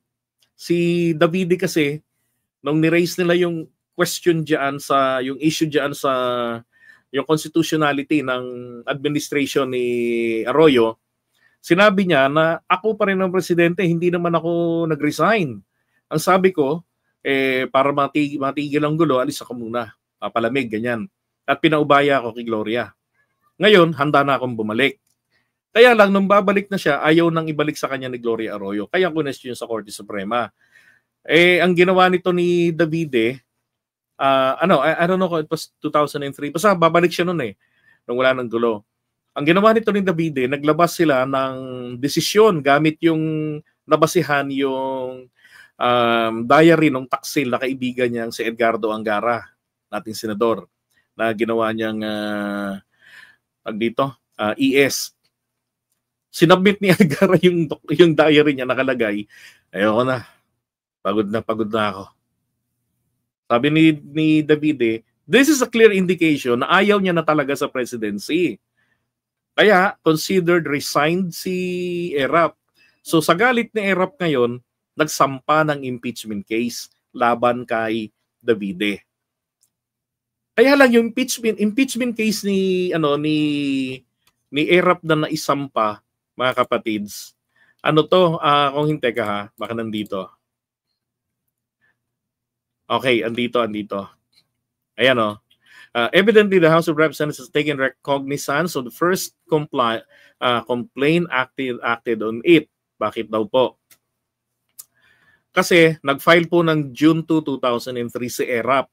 Si Davide kasi, nung ni-raise nila yung question diyan sa yung issue diyan sa yung constitutionality ng administration ni Arroyo, sinabi niya na ako pa rin ang presidente, hindi naman ako nag-resign. Ang sabi ko, para matigil ang gulo, alis ako muna, papalamig, ganyan. At pinaubaya ako kay Gloria. Ngayon, handa na akong bumalik. Kaya lang, nung babalik na siya, ayaw nang ibalik sa kanya ni Gloria Arroyo. Kaya question sa Korte Suprema. Ang ginawa nito ni Davide, I don't know kung it was 2003. Basta babalik siya noon nung wala ng gulo. Ang ginawa nito ni Davide, naglabas sila ng desisyon gamit yung nabasihan yung diary ng taksil na kaibigan niyang si Edgardo Angara, nating senador, na ginawa niyang ES. Sinubmit ni Angara yung diary niya nakalagay, ayoko na, pagod na ako. Sabi ni Davide, this is a clear indication na ayaw niya na talaga sa presidency. Kaya, considered resigned si Erap. So, sa galit ni Erap ngayon, nagsampa ng impeachment case laban kay Davide. Kaya lang yung impeachment case ni Erap na naisampa, mga kapatids, kung hintay ka ha, baka nandito. Okay, andito. Ayan evidently, the House of Representatives has taken recognizance of the first complaint acted on it. Bakit daw po? Kasi nag-file po ng June 2, 2003 si Erap.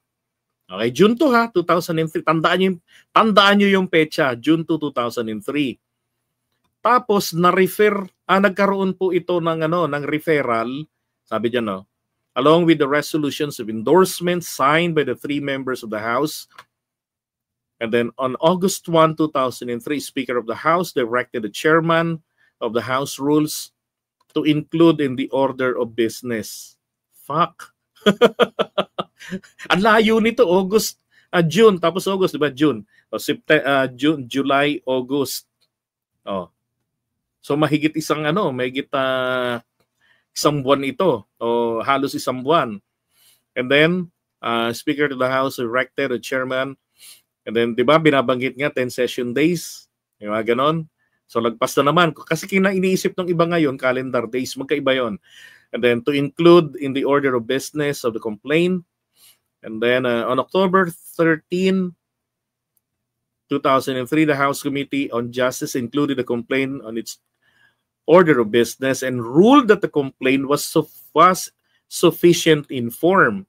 Okay, June 2 ha, 2003. Tandaan niyo yung petsa, June 2, 2003. Tapos nagkaroon po ito ng referral, sabi diyan along with the resolutions of endorsement signed by the 3 members of the House. And then on August 1, 2003, Speaker of the House directed the chairman of the House Rules to include in the order of business. Fuck. Ang layo nito, June, tapos August, di ba? June, July, August. So mahigit isang isang buwan ito, o halos isang buwan. And then, Speaker of the House elected a chairman. And then, di ba, binabanggit nga 10 session days. Yung mga ganon. So, lagpas na naman. Kasi iniisip ng iba ngayon, calendar days, magkaiba yon. And then, to include in the order of business of the complaint. And then, on October 13, 2003, the House Committee on Justice included the complaint on its order of business and ruled that the complaint was sufficient in form.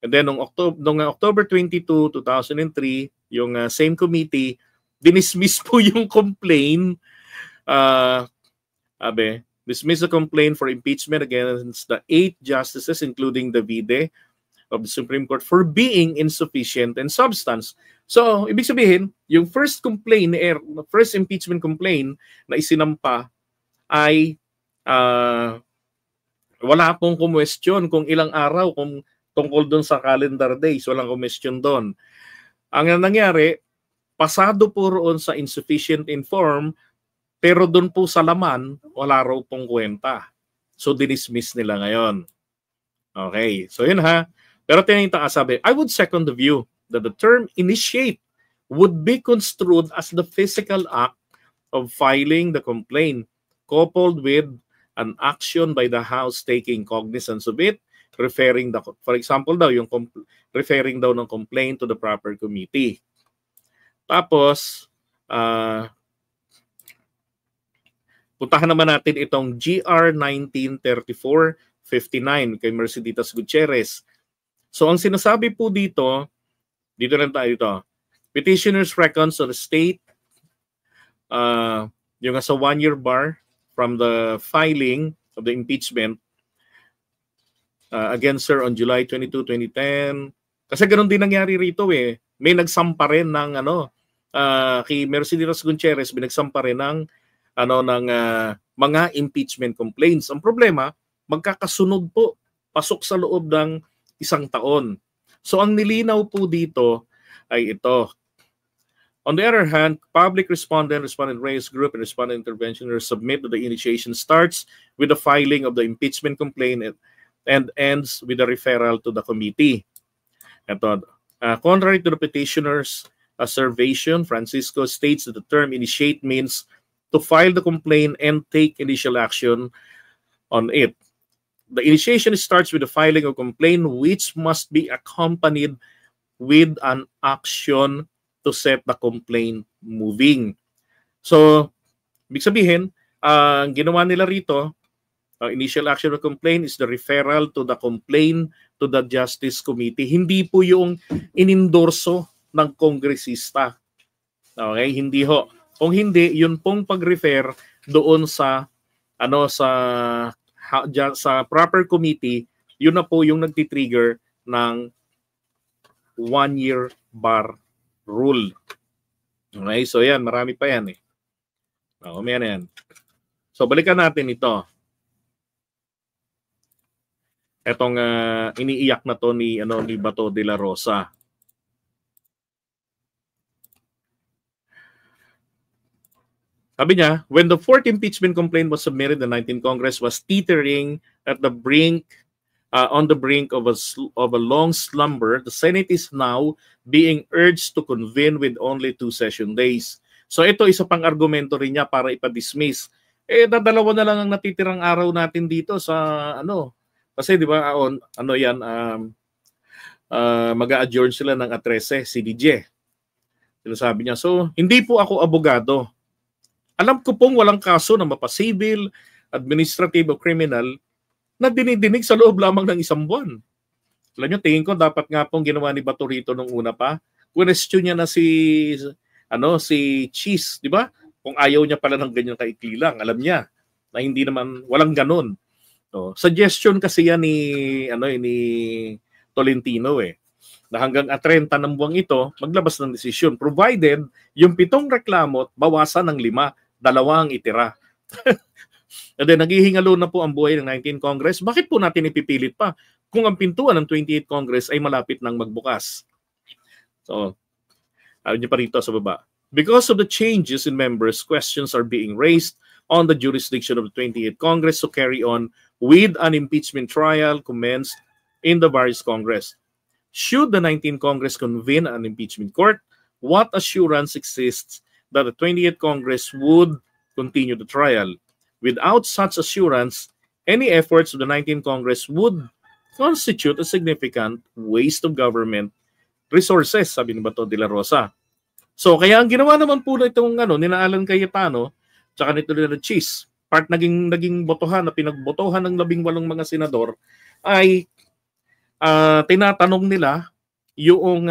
And then noong October 22, 2003, yung same committee dinismiss po yung complaint. Dismiss the complaint for impeachment against the 8 justices including Davide of the Supreme Court for being insufficient in substance. So, ibig sabihin, yung first impeachment complaint na isinampa ay wala pong kumwestiyon kung ilang araw, kung tungkol doon sa calendar days, walang kumwestiyon doon. Ang nangyari, pasado po roon sa insufficient inform, pero doon po sa laman, wala raw pong kwenta. So, dinismiss nila ngayon. Okay, so yun ha. Pero tinita sabi, I would second the view that the term initiate would be construed as the physical act of filing the complaint, coupled with an action by the House taking cognizance of it, referring for example daw, yung referring daw ng complaint to the proper committee. Tapos, puntahan naman natin itong GR 1934-59 kay Merceditas Gutierrez. So, ang sinasabi po dito lang tayo ito. Petitioners reckons on the state, yung sa 1-year bar from the filing of the impeachment against her on July 22, 2010. Kasi ganoon din nangyari rito eh. May nagsampa rin ng kay Merceditas Gutierrez, binagsampa rin ng mga impeachment complaints. Ang problema, magkakasunod po, pasok sa loob ng 1 taon. So ang nilinaw po dito ay ito. On the other hand, public respondent raised group, and respondent interventioners submit that the initiation starts with the filing of the impeachment complaint and ends with a referral to the committee. Ito, contrary to the petitioner's assertion, Francisco states that the term initiate means to file the complaint and take initial action on it. The initiation starts with the filing of complaint, which must be accompanied with an action to set the complaint moving. So, ibig sabihin, ang ginawa nila rito, initial action of complaint is the referral to the complaint to the Justice Committee. Hindi po yung inendorso ng kongresista. Okay, hindi ho. Kung hindi, yun pong pag-refer doon sa proper committee, yun na po yung nagtitrigger ng 1-year bar rule. Okay, so yan, marami pa yan eh. Yan. So balikan natin ito. Etong iniiyak na to ni Bato de la Rosa. Sabi niya, when the 4th impeachment complaint was submitted, the 19th Congress was teetering at the brink, on the brink of a long slumber. The Senate is now being urged to convene with only 2 session days. So ito isa pang argumento rin niya para ipa-dismiss. Dadalawa na lang ang natitirang araw natin dito sa kasi di ba mag-a-adjourn sila ng 13 CDJ. Sinasabi niya, so hindi po ako abogado. Alam ko pong walang kaso na mapa-civil, administrative o criminal na dinidinig sa loob lamang ng 1 buwan. Alam nyo, tingin ko dapat nga pong ginawa ni Bato rito nung una pa. Question niya na si Cheese, di ba? Kung ayaw niya pala ng ganyan kaikli lang, alam niya na hindi naman, walang ganun. So, suggestion kasi yan ni Tolentino na hanggang 30 ng buwang ito, maglabas ng desisyon. Provided, yung 7 reklamo, bawasan ng 5, 2 ang itira. And then, naghihingalo na po ang buhay ng 19th Congress. Bakit po natin ipipilit pa kung ang pintuan ng 28th Congress ay malapit nang magbukas? So, ayun niyo pa rito sa baba. Because of the changes in members, questions are being raised on the jurisdiction of the 28th Congress to carry on with an impeachment trial commenced in the various Congress. Should the 19th Congress convene an impeachment court, what assurance exists that the 28th Congress would continue the trial? Without such assurance, any efforts of the 19th Congress would constitute a significant waste of government resources, sabi ni Bato de la Rosa. So, kaya ang ginawa naman po itong nina Alan Cayetano, tsaka nito na Cheese, part naging botohan na pinagbotohan ng 18 mga senador, ay tinatanong nila yung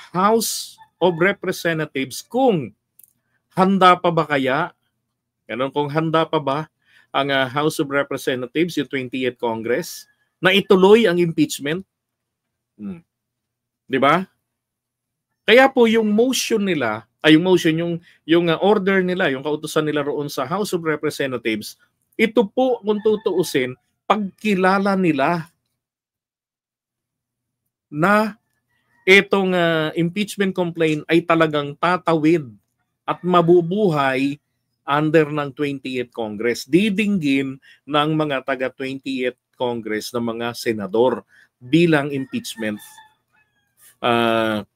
House of Representatives kung handa pa ba kaya, kung handa pa ba ang House of Representatives, yung 28th Congress, na ituloy ang impeachment. 'Di ba? Kaya po yung motion nila, yung order nila, yung kautusan nila roon sa House of Representatives, ito po kung tutuusin, pagkilala nila na itong impeachment complaint ay talagang tatawid at mabubuhay under ng 28th Congress. Didinggin ng mga taga 28th Congress ng mga senador bilang impeachment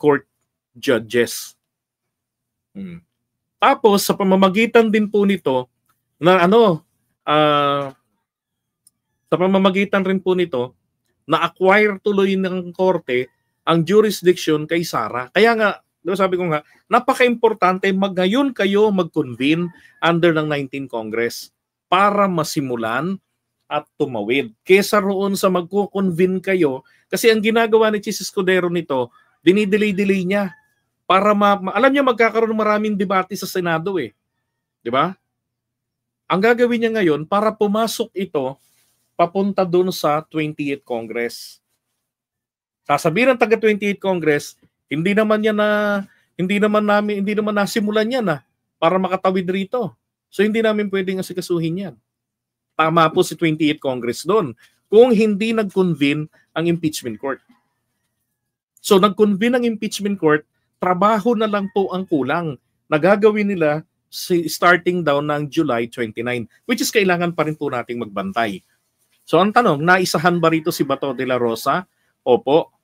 court judges. Tapos sa pamamagitan din po nito na sa pamamagitan rin po nito na acquire tuloy ng korte ang jurisdiction kay Sara. Kaya nga, diba sabi ko nga, napaka-importante ngayon kayo mag-convene under ng 19th Congress para masimulan at tumawid. Kesa roon sa magko-convene kayo, kasi ang ginagawa ni Chis Escudero nito, dinidelay-delay niya para alam niya magkakaroon ng maraming debate sa Senado eh. 'Di ba? Ang gagawin niya ngayon para pumasok ito papunta doon sa 28th Congress. Sasabihin ng taga 28th Congress, hindi naman nasimulan yan para makatawid rito. So hindi namin pwedeng asikasuhin yan. Tama po si 28th Congress doon kung hindi nag-convene ang impeachment court. So nag-convene ang impeachment court, trabaho na lang po ang kulang na gagawin nila starting down ng July 29, which is kailangan pa rin po nating magbantay. So ang tanong, naisahan ba rito si Bato de la Rosa? Opo.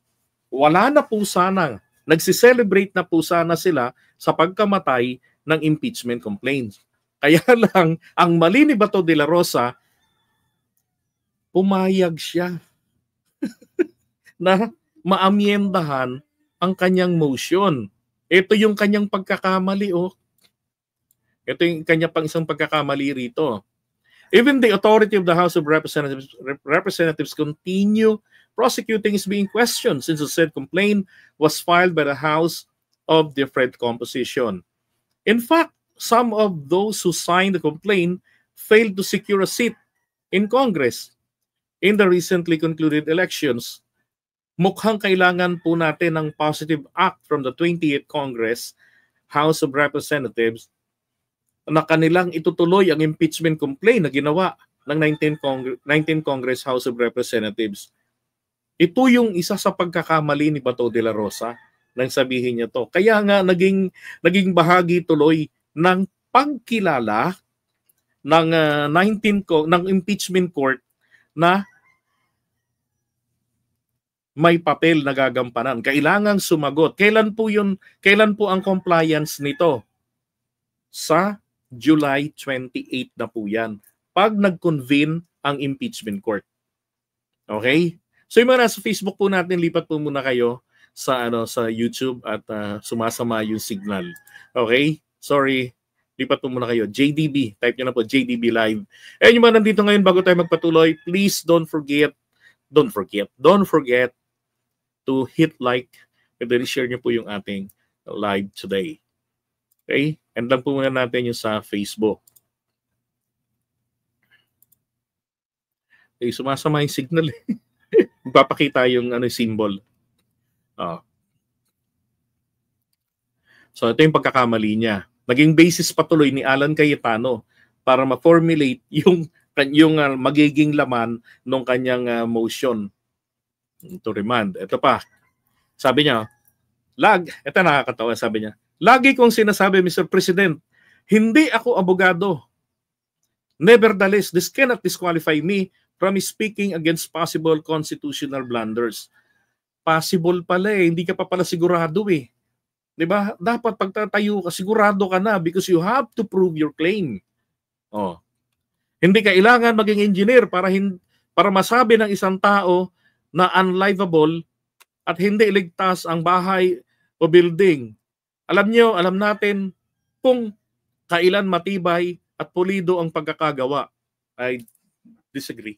Wala na po sanang, nagsiselebrate na po sana sila sa pagkamatay ng impeachment complaints. Kaya lang, ang mali ni Bato de la Rosa, pumayag siya na maamyendahan ang kanyang motion. Ito yung kanyang pagkakamali, oh. Ito yung kanyang isang pagkakamali rito. Even the authority of the House of Representatives continue prosecuting is being questioned since the said complaint was filed by the House of different composition. In fact, some of those who signed the complaint failed to secure a seat in Congress in the recently concluded elections. Mukhang kailangan po natin ng positive act from the 28th Congress, House of Representatives, na kanilang itutuloy ang impeachment complaint na ginawa ng 19th Congress, House of Representatives. Ito yung isa sa pagkakamali ni Bato de la Rosa nang sabihin niya to. Kaya nga naging bahagi tuloy ng pagkilala ng ng impeachment court na may papel na gagampanan. Kailangang sumagot. Kailan po ang compliance nito? Sa July 28 na po yan. Pag nag-convene ang impeachment court. Okay? So yung mga nasa Facebook po natin, lipat po muna kayo sa YouTube at sumasama yung signal. Okay? Sorry. Lipat po muna kayo. JDB. Type nyo na po JDB Live. And yung mga nandito ngayon bago tayo magpatuloy, please don't forget to hit like and then share nyo po yung ating live today. Okay? And lang po muna natin yung sa Facebook. Okay, sumasama yung signal. Magpapakita yung symbol. So ito yung pagkakamali niya. Naging basis patuloy ni Alan Cayetano para ma-formulate yung magiging laman ng kanyang motion to remand. Ito pa. Sabi niya, ito nakakatawa, sabi niya, lagi kong sinasabi, Mr. President, hindi ako abogado. Nevertheless, this cannot disqualify me from speaking against possible constitutional blunders. Possible pala hindi ka pa pala sigurado eh. 'Di ba? Dapat pagtatayo ka, sigurado ka na because you have to prove your claim. Hindi kailangan maging engineer para masabi ng isang tao na unlivable at hindi ligtas ang bahay o building. Alam natin kung kailan matibay at pulido ang pagkakagawa. I disagree.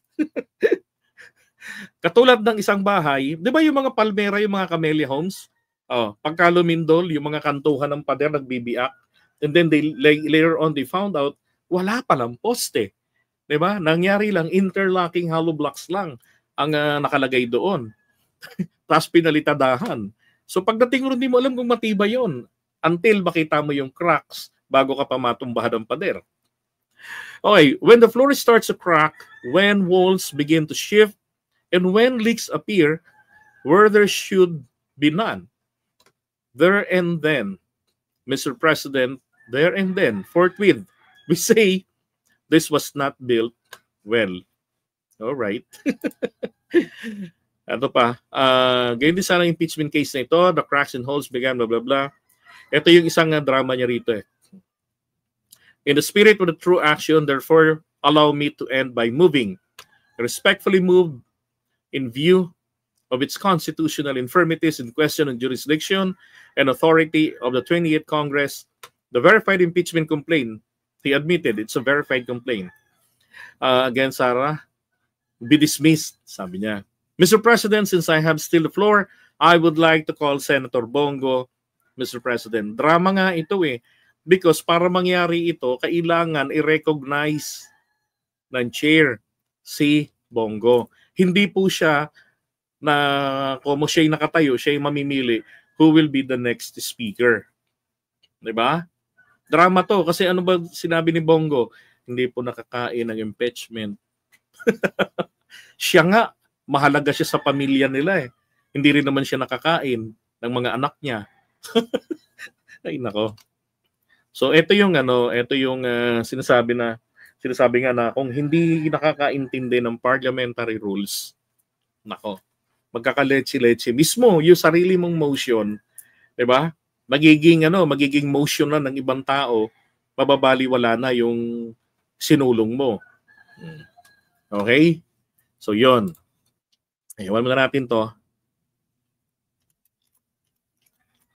Katulad ng isang bahay, di ba yung mga palmera, yung mga camellia homes? Pagka lumindol, yung mga kantuhan ng pader nagbibiak. And then later on they found out, wala palang poste. Di ba? Nangyari lang, interlocking hollow blocks lang ang nakalagay doon. Tapos pinalitadahan. So pagdating ron, hindi mo alam kung matibay yon until makita mo yung cracks bago ka pa matumbahan ng pader. Okay, when the floor starts to crack, when walls begin to shift, and when leaks appear where there should be none, there and then, Mr. President, there and then, forthwith, we say this was not built well. All right. Ito pa, ganyan din sana impeachment case na ito, the cracks and holes began, blah, blah, blah. Ito yung isang drama niya rito eh. In the spirit of the true action, therefore, allow me to end by moving, respectfully move in view of its constitutional infirmities in question on jurisdiction and authority of the 28th Congress, the verified impeachment complaint, he admitted it's a verified complaint, against Sarah, be dismissed, sabi niya. Mr. President, since I have still the floor, I would like to call Senator Bongo. Mr. President, drama nga ito eh. Because para mangyari ito, kailangan i-recognize ng chair si Bongo. Hindi po siya na kung siya'y nakatayo, siya'y mamimili who will be the next speaker. Diba? Drama to. Kasi ano ba sinabi ni Bongo? Hindi po nakakain ng impeachment. Siya nga, mahalaga siya sa pamilya nila eh. Hindi rin naman siya nakakain ng mga anak niya. Ay nako. So ito yung sinasabi nga na kung hindi nakakaintindi ng parliamentary rules, nako, magkakaletse-letse mismo yung sarili mong motion, 'di ba? Magiging motion na ng ibang tao, mababaliwala na yung sinulong mo. Okay? So 'yon. Iwan muna natin 'to.